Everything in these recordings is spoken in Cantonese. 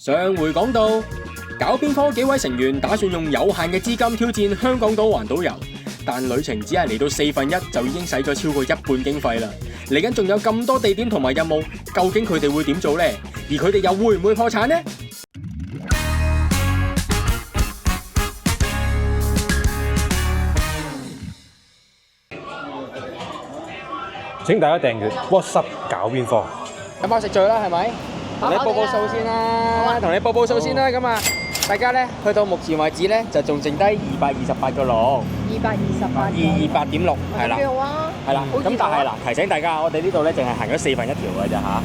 上回講到，搞邊科幾位成員打算用有限嘅資金挑戰香港島環島遊，但旅程只係嚟到1/4就已經使咗超過一半經費啦。嚟緊仲有咁多地點同埋任務，究竟佢哋會點做呢？而佢哋又會唔會破產呢？請大家訂閱 WhatsApp 搞邊科。咁我食罪啦，係咪？同你報數先啦，同你報數先啦。咁啊，大家咧去到目前為止咧，就仲剩低228個路，228.6係啦，係啦。咁但係嗱，提醒大家，我哋呢度咧淨係行咗1/4條嘅啫嚇。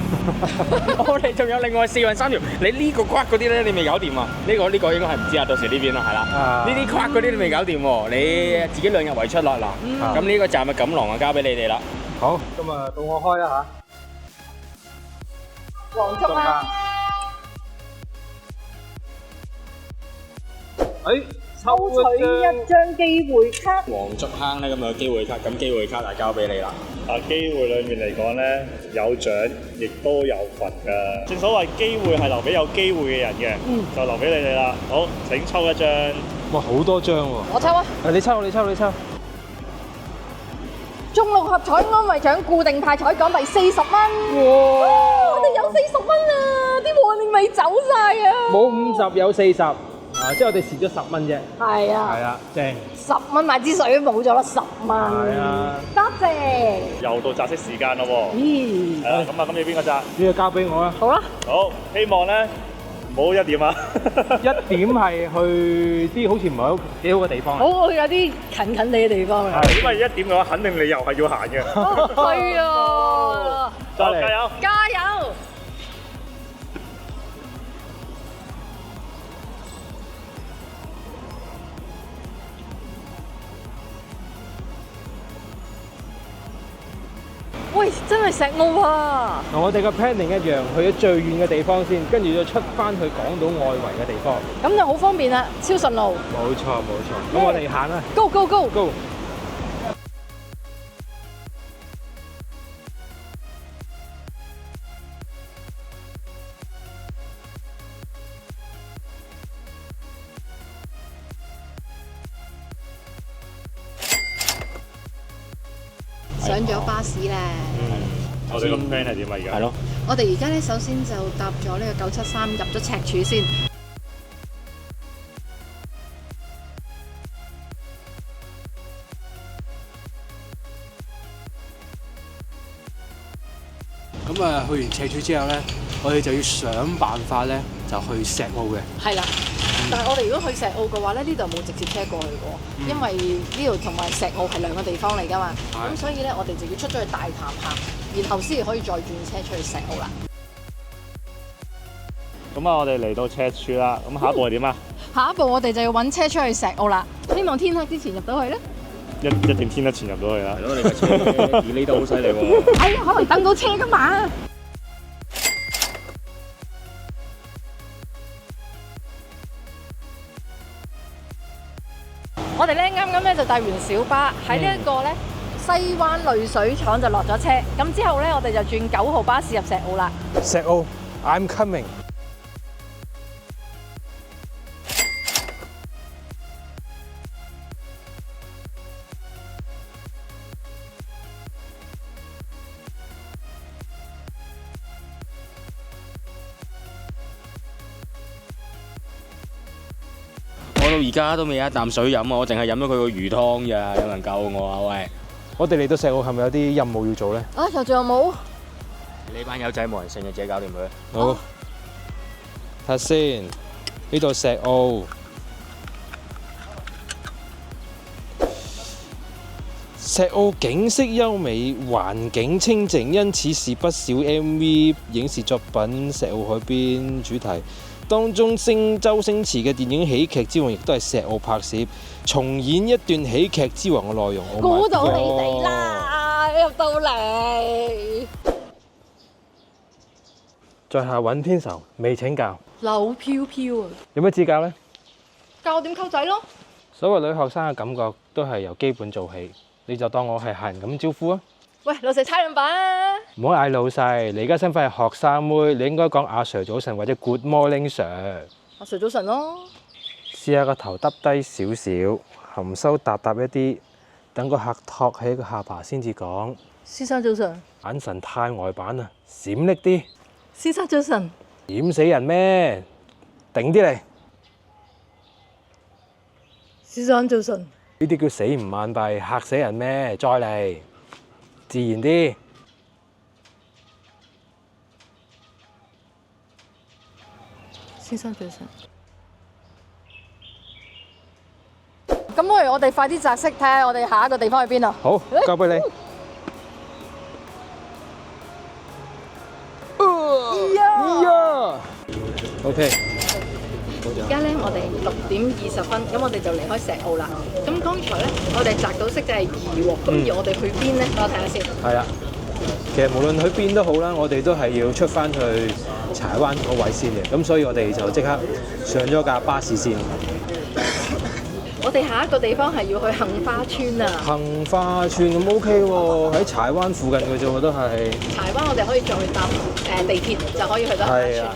我哋仲有另外3條。你呢個框嗰啲咧，你未搞掂啊？呢個應該係唔知啊，到時呢邊啦，係啦。呢啲框嗰啲你未搞掂喎，你自己2日為出啦嗱。咁呢個站嘅錦囊啊，交俾你哋啦。好，咁啊到我開啦嚇。黃竹啊！抽取一張機會卡。黃竹坑咧咁有機會卡，咁機會卡就交俾你啦。機會裏面嚟講咧，有獎亦都有罰㗎。正所謂機會係留俾有機會嘅人嘅，就留俾你哋啦。好，請抽一張。哇，好多張喎！我抽啊！你抽。中6合彩安慰獎固定派彩港幣40蚊。哇！我哋有40蚊啦，啲旺你未走晒啊！冇50有40，即係我哋蝕咗10蚊啫。係啊。係啊，正。10蚊買支水都冇咗啦，10蚊。係啊。多謝。又到擲色時間咯喎。咦？係啦，咁啊，咁你邊個擲？呢個交俾我啦。好啦。好，希望咧唔好1點啊。1點係去啲好似唔係好幾好嘅地方。好，有啲近地嘅地方啊。因為1點嘅話，肯定你又係要行嘅。係啊。再嚟，加油！加油！喂，真係石澳啊！同我哋嘅 planning 一樣，去咗最遠嘅地方先，跟住再出翻去港島外圍嘅地方。咁就好方便啦，超順路。冇錯。咁我哋行啦。Go go go！ Go！上咗巴士咧。我哋個 plan 係點啊？而家係咯。我哋而家咧首先就搭咗呢個973入咗赤柱先。咁啊，去完赤柱之後咧，我哋就要想辦法咧，就去石澳嘅。係啦。但係我哋如果去石澳嘅話咧，呢度冇直接車過去嘅，因為呢度同埋石澳係兩個地方嚟㗎嘛。咁所以咧，我哋就要出咗去大潭行，然後先可以再轉車出去石澳啦。咁啊，我哋嚟到赤柱啦。咁下一步係點啊？下一步我哋就要揾車出去石澳啦。希望天黑之前入到去咧。一定天得前入到去啦。係咯，你架車delay得好犀利喎。哎呀，可能等到車㗎嘛。我哋咧啱啱咧就搭完小巴喺呢一個咧西灣濾水廠就落咗車，咁之後咧我哋就轉9號巴士入石澳啦。石澳 ，I'm coming。我到而家都未有一啖水飲啊！我淨係飲咗佢個魚湯咋，有人救我啊！喂，我哋嚟到石澳係咪有啲任務要做咧？啊，仲有冇？呢班友仔冇人性嘅，自己搞掂佢。好，睇下先，呢度石澳。石澳景色優美，環境清靜，因此是不少 MV 影視作品《石澳海邊》主題。當中周星馳嘅電影《喜劇之王》亦都係石澳拍攝，重演一段《喜劇之王》嘅內容。估到你哋啦，入到嚟。在下尹天仇，未請教，柳飄飄啊！有咩指教呢？教我點溝仔咯。所謂女學生嘅感覺都係由基本做起，你就當我係客人咁招呼啊！喂，老細猜兩把啊！唔好嗌老細，你而家身份係學生妹，你應該講阿 Sir 早晨或者 Good morning Sir。阿 Sir 早晨咯。試下個頭耷低少少，含羞答答一啲，等個客托起個下巴先至講。先生早晨。眼神太呆板啦，閃匿啲。先生早晨。點死人咩？頂啲嚟。先生早晨。呢啲叫死唔眼閉，嚇死人咩？再嚟，自然啲。先生早晨。咁不如我哋快啲擲色，睇下我哋下一個地方去邊啊！好，交俾你。OK。而家咧，我哋6:20，咁我哋就離開石澳啦。咁剛才咧，我哋擲到色就係2喎。咁而我哋去邊咧？等我睇下先。係啊，其實無論去邊都好啦，我哋都係要出翻去柴灣嗰位先嘅。咁所以我哋就即刻上咗架巴士先。我哋下一個地方係要去杏花村啊！杏花村咁 OK 喎，喺柴灣附近嘅啫喎，都係。柴灣我哋可以再搭地鐵就可以去到杏花村啦。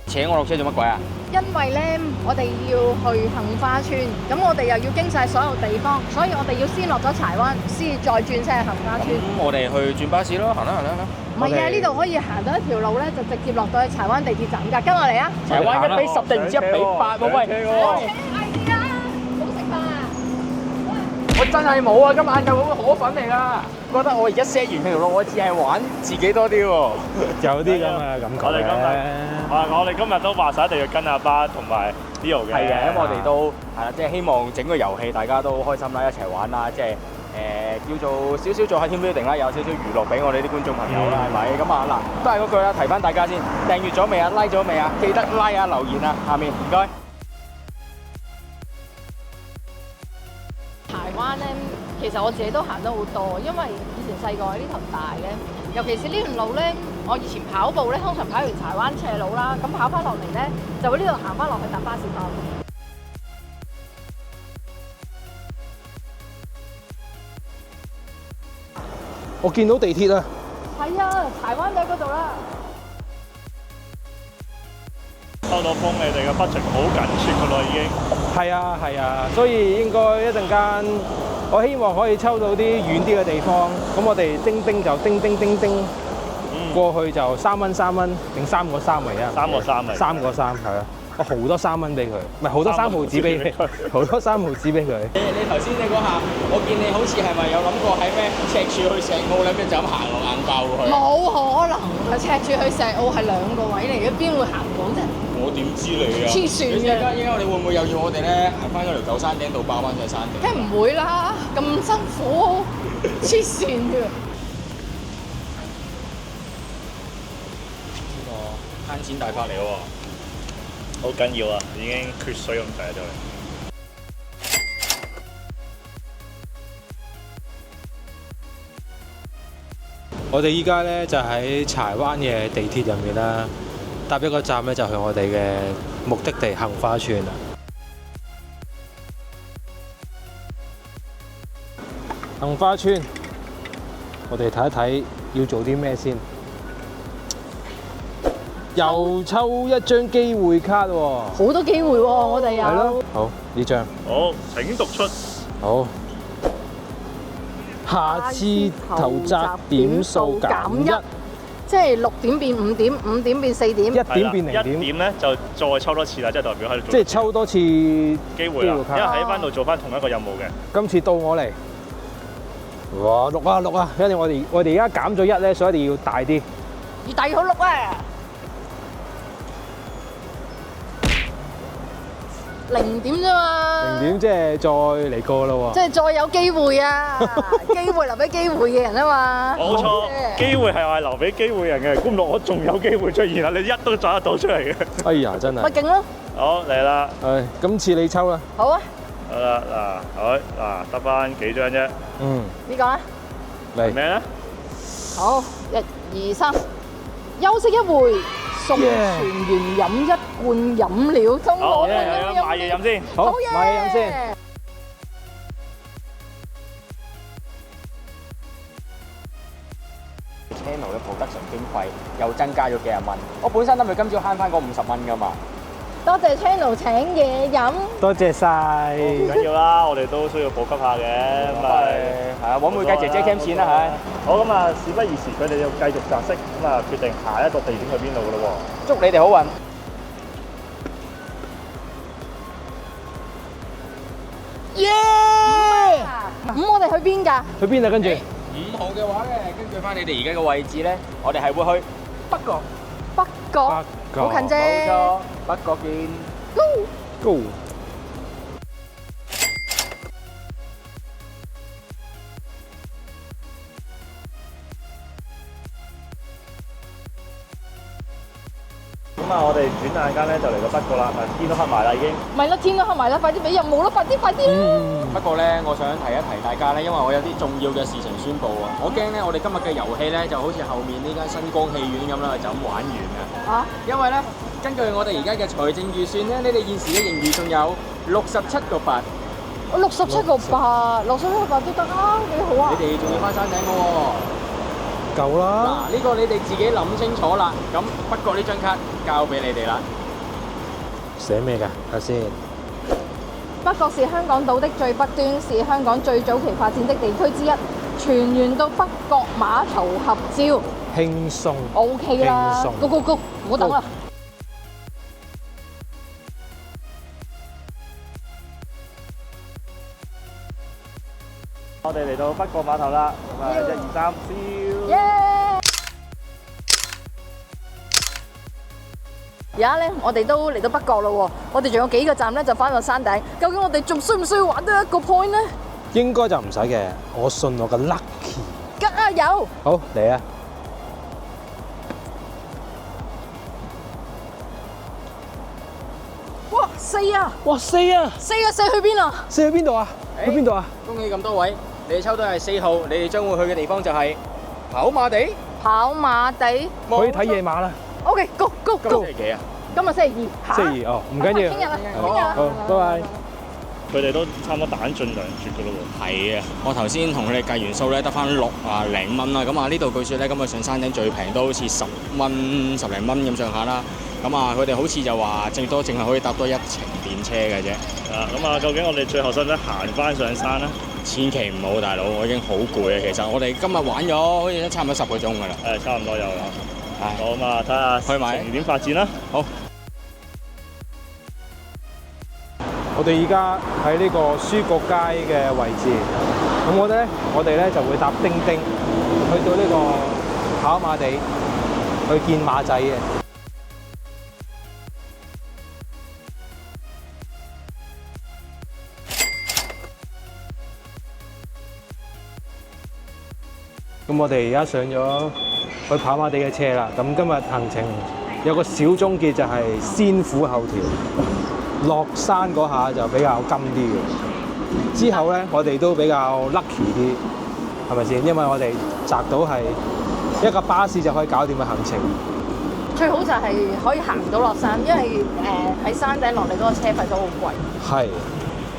請我落車做乜鬼啊？因為咧，我哋要去杏花村，咁我哋又要經晒所有地方，所以我哋要先落咗柴灣，先再轉車去杏花村。咁我哋去轉巴士咯，行啦行啦行啦。唔係啊，呢度可以行到一條路咧，就直接落到去柴灣地鐵站㗎。跟我嚟啊！柴灣1:10定唔知1:8喎？喂，嗌啲啦，好食飯啊！我真係冇啊！今晚就河粉嚟啦。覺得我而家 set 完條路，我只係玩自己多啲喎。有啲咁嘅感覺嘅。我哋今日都話晒一定要跟阿巴同埋 Leo 嘅。係嘅，咁我哋都係啦，即係希望整個遊戲大家都開心啦，一齊玩啦，即係叫做少少做下 team building 啦，有少少娛樂俾我哋啲觀眾朋友啦，係咪？咁啊嗱，都係嗰句啦，提翻大家先，訂閱咗未啊 ？like 咗未啊？記得 like 啊，留言啊，下面唔該。柴灣咧，其實我自己都行得好多，因為以前細個喺呢頭大咧，尤其是呢條路咧，我以前跑步咧，通常跑完柴灣斜路啦，咁跑翻落嚟咧，就會呢度行翻落去搭巴士翻。我見到地鐵啊！係啊，柴灣就喺嗰度啦。收到風，你哋嘅 budget 好緊缺㗎啦，已經。係啊係啊，所以應該一陣間，我希望可以抽到啲遠啲嘅地方。咁我哋叮叮就叮叮叮叮，過去就3蚊定3個3嚟啊？3個3嚟。3個3係啊！我好多3蚊俾佢，唔係好多3毫紙俾佢，好多3毫紙俾佢。你頭先你嗰下，我見你好似係咪有諗過喺咩赤柱去石澳咧，就咁行落硬爆過去？冇可能啊！赤柱去石澳係2個位嚟嘅，邊會行到啫？我點知你啊？黐線嘅！依家你會唔會又要我哋咧行翻嗰條舊山頂度爆翻上山頂？梗唔會啦，咁辛苦，黐線嘅。呢個慳錢大法嚟喎！好緊要啊！已經缺水咁滯咗。我哋依家咧就喺柴灣嘅地鐵入面啦，搭一個站咧就去我哋嘅目的地杏花村啦。杏花村，我哋睇一睇要做啲咩先。又抽一張機會卡喎，好多機會喎，我哋有。係咯，好呢張。好，請讀出。好。下次投擲點數減1，即係6點變5點，5點變4點，1點變0點。1點咧就再抽多次啦，即係代表喺度做。即係抽多次機會啦，因為喺翻度做翻同一個任務嘅。今次到我嚟。哇，6啊，因為我哋而家減咗1咧，所以一定要大啲。要大好6啊！0點啫嘛。0點即係再嚟過啦喎。即係再有機會啊！機會留俾機會嘅人啊嘛。冇錯，機會係話留俾機會人嘅，估唔到我仲有機會出現啦！你一都找得到出嚟嘅。哎呀，真係。咪勁咯！好嚟啦。係，今次你抽啦。好啊。好啦，嗱，得翻幾張啫。嗯。呢個啊？嚟。咩咧？好，1、2、3，休息一會，送全員飲一罐飲料，送好，我哋飲買嘢飲先。好，嘢買嘢飲先。。channel 嘅 production 經費又增加咗幾廿蚊，我本身諗住今朝慳翻嗰50蚊噶嘛。多謝 channel 請嘢飲。多謝晒。唔緊要啦，我哋都需要補給下嘅，咁咪係啊，揾會計姐姐 cam 錢啦，係。好咁啊，事不宜遲，佢哋要繼續擲色，咁啊決定下一個地點去邊度噶咯祝你哋好運。耶！咁我哋去邊㗎？去邊啊？跟住5號嘅話咧，根據翻你哋而家嘅位置咧，我哋係會去北角。北角，北角好近啫。冇錯，北角見。 Go。咁啊，我哋轉眼間咧就嚟到北角啦，天都黑埋啦已經。咪啦，天都黑埋啦，快啲俾任務啦，快啲啦！不過咧，我想提一提大家咧，因為我有啲重要嘅事情宣佈啊！我驚咧，我哋今日嘅遊戲咧就好似後面呢間新光戲院咁啦，就咁玩完啊！啊，因為咧，根據我哋而家嘅財政預算咧，你哋現時嘅盈餘仲有67個8，我67個8，67個8都得啊，幾好啊！你哋仲要翻山頂嘅喎。夠啦。嗱，呢個你哋自己諗清楚啦。咁不過呢張卡交俾你哋啦。寫咩㗎？睇先。北角是香港島的最北端，是香港最早期發展的地區之一。全員到北角碼頭合照輕鬆。 ，OK 啦輕鬆，Go Go Go，唔好等啦。我哋嚟到北角碼頭啦，咁啊1、2、3，燒！耶！而家咧，我哋都嚟到北角啦喎，我哋仲有幾個站咧就翻到山頂。究竟我哋仲需唔需要玩多一個 point 咧？應該就唔使嘅，我信我嘅 lucky。加油！好，嚟啊！哇，4啊！哇，4啊！ 4去邊啊？ 4去邊度啊？去邊度啊？恭喜咁多位，你哋抽到係4號，你哋將會去嘅地方就係跑馬地。跑馬地。可以睇夜馬啦。 OK，Go Go 今日 Go！星期幾啊？今日星期2。星期2哦，唔緊要。聽日啦，聽日啦。好，拜拜。佢哋都差唔多彈盡糧絕噶咯喎。係啊，我頭先同佢哋計完數咧，得翻60零蚊啦。咁啊，呢度據說咧，咁啊上山頂最平都好似10蚊、10零蚊咁上下啦。咁啊，佢哋好似就話淨係可以搭多1程電車嘅啫。咁啊，究竟我哋最後使唔使行翻上山咧？千祈唔好，大佬，我已經好攰啊。其實我哋今日玩咗好似差唔多10個鐘㗎啦。差唔多有啦。唉，好嘛，睇下去埋情點發展啦。好。我哋而家喺呢個書局街嘅位置，咁我哋咧就會搭叮叮去到呢個跑馬地去見馬仔嘅。咁我哋而家上咗去跑馬地嘅車啦。咁今日行程有個小終結就係先苦後調，落山嗰下就比較金啲嘅。之後咧，我哋都比較 lucky 啲，係咪先？因為我哋摘到係一個巴士就可以搞掂嘅行程。最好就係可以行到落山，因為喺山頂落嚟嗰個車費都好貴。係。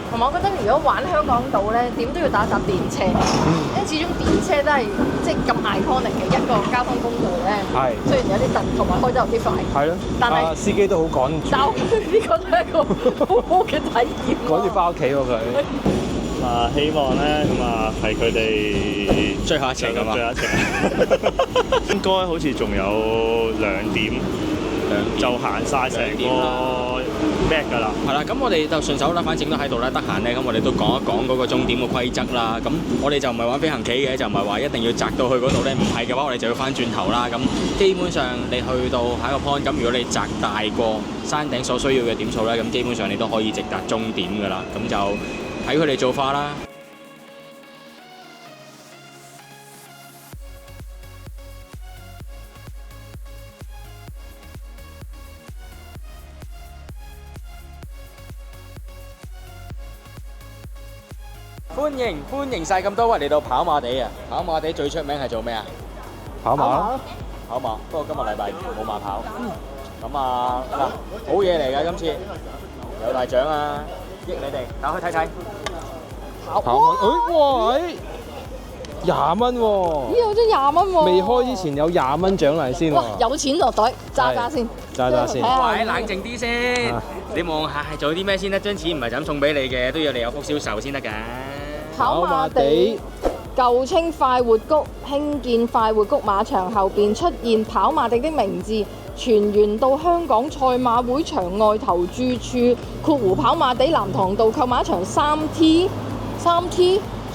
同埋我覺得如果玩香港島咧，點都要搭一搭電車，因為始終電車都係即係咁 iconic 嘅一個交通工具咧。係。雖然有啲震，同埋開得有啲快。係咯。但係司機都好趕住。但呢個都係一個好好嘅體驗。趕住翻屋企喎佢。希望咧係佢哋最後一程㗎嘛。最後一程。應該好似仲有2點就行晒成個咩㗎啦。係啦，咁我哋就順手啦，反正都喺度啦，得閒咧，咁我哋都講一講嗰個終點嘅規則啦。咁我哋就唔係玩飛行棋嘅，就唔係話一定要擲到去嗰度咧，唔係嘅話，我哋就要翻轉頭啦。咁基本上你去到下一個 point，咁如果你擲大過山頂所需要嘅點數咧，咁基本上你都可以直達終點㗎啦。咁就睇佢哋做法啦。歡迎晒咁多位嚟到跑馬地啊！跑馬地最出名係做咩啊？跑馬。跑馬。不過今日禮拜2冇馬跑。咁啊嗱，好嘢嚟㗎，今次有大獎啊，益你哋，打開睇睇。哇！20蚊喎，咦，有張20蚊喎！未開之前有20蚊獎勵先哇，喎。有錢落袋，揸先，揸先。喂，冷靜啲先，你望下係做啲咩先得？張錢唔係就咁送俾你嘅，都要你有福銷售先得㗎。跑馬地舊稱快活谷，興建快活谷馬場後邊出現跑馬地的名字，全源到香港賽馬會場外投注處（跑馬地南塘道購馬場3T）。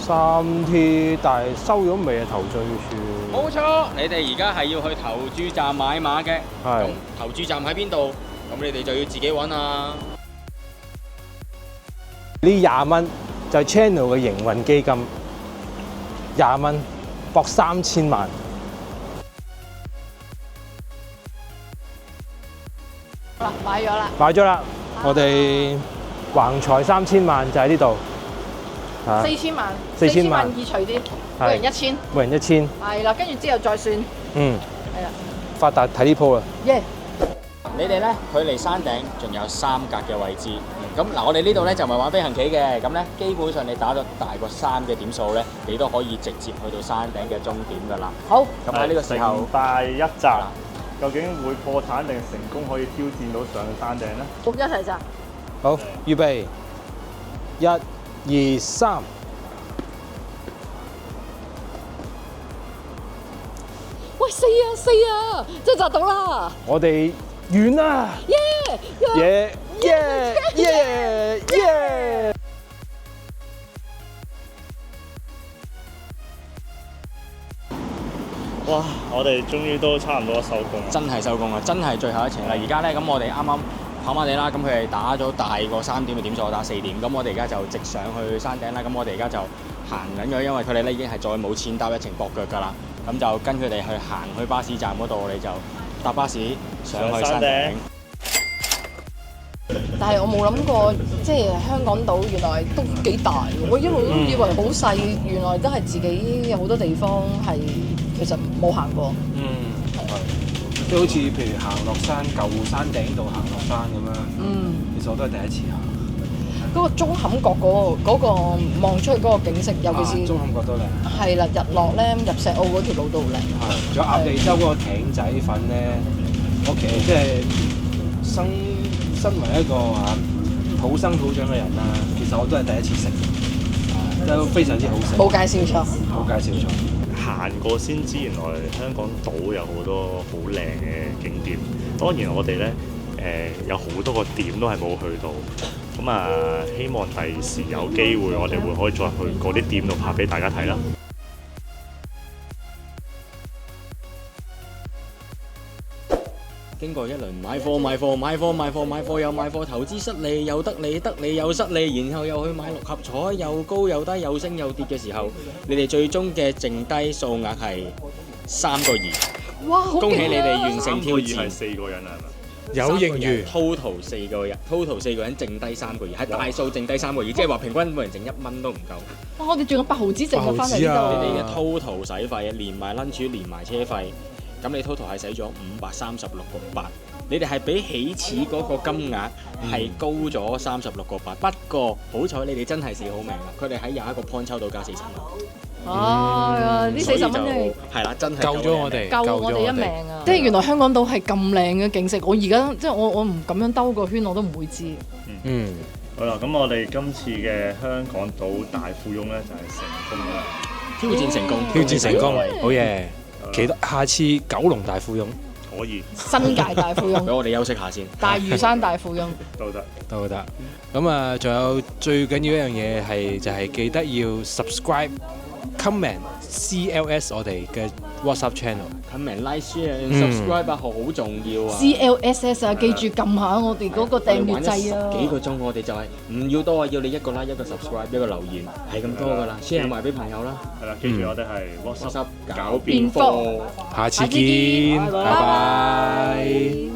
3T， 但係收咗未啊？投注處。冇錯，你哋而家係要去投注站買馬嘅。係。咁投注站喺邊度？咁你哋就要自己揾啊。呢20蚊就係 channel 嘅營運基金，20蚊博3000萬。好啦，買咗啦。買咗啦，我哋橫財3000萬就喺呢度。 4000萬，4000萬易除啲，每人1000，每人1000。係啦，跟住之後再算。嗯，係啦。發達睇呢鋪啦。耶！你哋咧距離山頂仲有3格嘅位置。咁嗱，我哋呢度咧就唔係玩飛行棋嘅，咁咧基本上你打咗大過3嘅點數咧，你都可以直接去到山頂嘅終點㗎啦。好。咁喺呢個時候，第一集究竟會破產定成功可以挑戰到上山頂咧？一齊咋？好，預備，1、2、3。喂，4啊，即係就到啦！我哋完啦！耶！哇！我哋終於都差唔多收工啦，真係收工啦，真係最後一程啦。而家咧咁我哋啱啱跑馬地啦，咁佢哋打咗大過3點嘅點數，我打4點，咁我哋而家就直上去山頂啦。咁我哋而家就行緊咗，因為佢哋咧已經係再冇錢搭一程駁腳㗎啦。咁就跟佢哋去行去巴士站嗰度，我哋就搭巴士上去山頂。但係我冇諗過，即係香港島原來都幾大喎！我一路都以為好細，原來都係自己有好多地方係其實冇行過。即係好似譬如行落山舊山頂度行落山咁樣。其實我都係第一次行。嗰個中坎角嗰個望出去嗰個景色，尤其是中坎角都靚。係啦，日落咧入石澳嗰條路都好靚。係，仲有鴨脷洲嗰個艇仔粉咧，我其實即係身為一個土生土長嘅人啦，其實我都係第一次食，都非常之好食。冇介紹錯。冇介紹錯。行過先知，原來香港島有好多好靚嘅景點。當然我哋咧有好多個點都係冇去到。咁啊，希望第時有機會，我哋會可以再去嗰啲店度拍俾大家睇啦。經過一輪買貨又買貨，投資失利又得利，得利又失利，然後又去買6合彩，又高又低，又升又跌嘅時候，你哋最終嘅剩低數額係3個2。哇！好勁啊！恭喜你哋完成挑戰。係4個人係咪？有盈餘 ，total 4個人，total 4個人剩低3個2，係大數剩低3個2，即係話平均每人剩1蚊都唔夠。哇！我哋仲有8毫子剩啊，翻嚟呢度。你哋嘅 total 使費，連埋 lunch 連埋車費，咁你 total 係使咗536個8。你哋係比起始嗰個金額係高咗36個8。不過好彩你哋真係死好命啦，佢哋喺21個 point 抽到加40蚊。呢40蚊真係係啦，真係救咗我哋，救我哋一命啊！即係原來香港島係咁靚嘅景色，我而家即係我唔咁樣兜個圈，我都唔會知。好啦，咁我哋今次嘅香港島大富翁咧就係成功啦，挑戰成功，挑戰成功，好嘢！期待下次九龍大富翁可以新界大富翁，俾我哋休息下先。大嶼山大富翁都得。都得。咁啊，仲有最緊要一樣嘢係就係記得要 subscribe、comment、CLS 我哋嘅 WhatsApp channel。comment、like、share、subscribe 啊，好重要啊。CLSS 啊，記住撳下我哋嗰個訂閱掣啊！幾個鐘我哋就係唔要多啊，要你1個 like、1個 subscribe、1個留言，係咁多噶啦，share 埋俾朋友啦。係啦，記住我哋係 WhatsApp 搞邊科，下次見，拜拜。